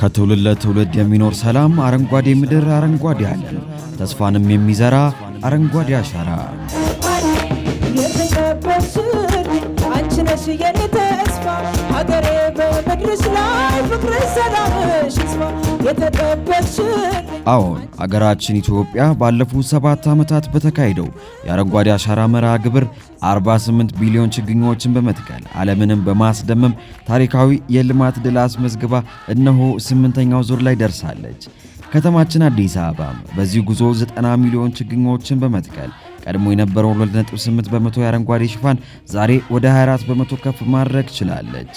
ከትውልድ ለትውልድ የሚኖር ሰላም አረንጓዴ ምድር አረንጓዴ ዓለም ተስፋንም የሚዘራ አረንጓዴ አሻራ አንቺነሽ የኔ ተስፋ ሀገሬ በምድርሽ ላይ ፍቅር ሰላምሽ ይስፋ የተቀበልሽልኝ። አዎን አገራችን ኢትዮጵያ ባለፉት 7 ዓመታት በተካሄደው የአረንጓዴ አሻራ መርሃ ግብር 48 ቢሊዮን ችግኞችን በመትከል ዓለምንም በማስደመም ታሪካዊ የልማት ድል አስመዝግባ እነሆ 8ኛው ዙር ላይ ደርሳለች። ከተማችን አዲስ አበባም በዚህ ጉዞ 90 ሚሊዮን ችግኞችን በመትከል ቀድሞ የነበረው 2.8 በመቶ የአረንጓዴ ሽፋን ዛሬ ወደ 24 በመቶ ከፍ ማድረግ ችላለች።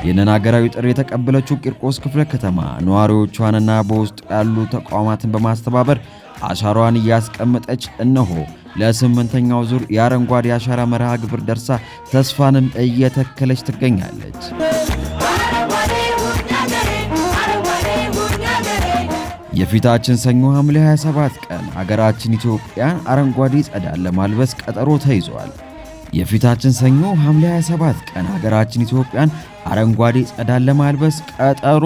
ይህንን ሀገራዊ ጥሪ የተቀበለችው ቂርቆስ ክፍለ ከተማ ነዋሪዎቿንና በውስጡ ያሉ ተቋማትን በማስተባበር አሻራዋን እያስቀመጠች እነሆ ለ8ኛው ዙር የአረንጓዴ አሻራ መርሃ ግብር ደርሳ ተስፋንም እየተከለች ትገኛለች። የፊታችን ሰኞ ሐምሌ 27 ቀን ሀገራችን ኢትዮጵያን አረንጓዴ ጸዳል ለማልበስ ቀጠሮ ተይዟል። የፊታችን ሰኞ ሐምሌ 27 ቀን ሀገራችን ኢትዮጵያን አረንጓዴ ጸዳል ለማልበስ ቀጠሮ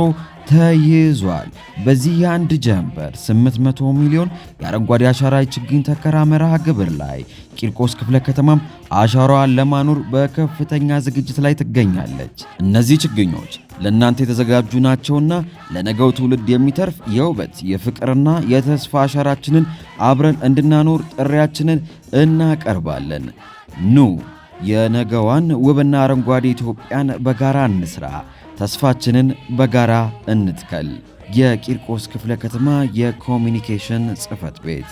ተይዟል። በዚህ የአንድ ጀንበር 800 ሚሊዮን የአረንጓዴ አሻራ ችግኝ ተከላ መርሃ ግብር ላይ ቂርቆስ ክፍለ ከተማም አሻራዋን ለማኖር በከፍተኛ ዝግጅት ላይ ትገኛለች። እነዚህ ችግኞች ለእናንተ የተዘጋጁ ናቸውና ለነገው ትውልድ የሚተርፍ የውበት የፍቅርና የተስፋ አሻራችንን አብረን እንድናኖር ጥሪያችንን እናቀርባለን። ኑ የነገዋን ውብና አረንጓዴ ኢትዮጵያን በጋራ እንስራ፣ ተስፋችንን በጋራ እንትከል። የቂርቆስ ክፍለ ከተማ የኮሚኒኬሽን ጽሕፈት ቤት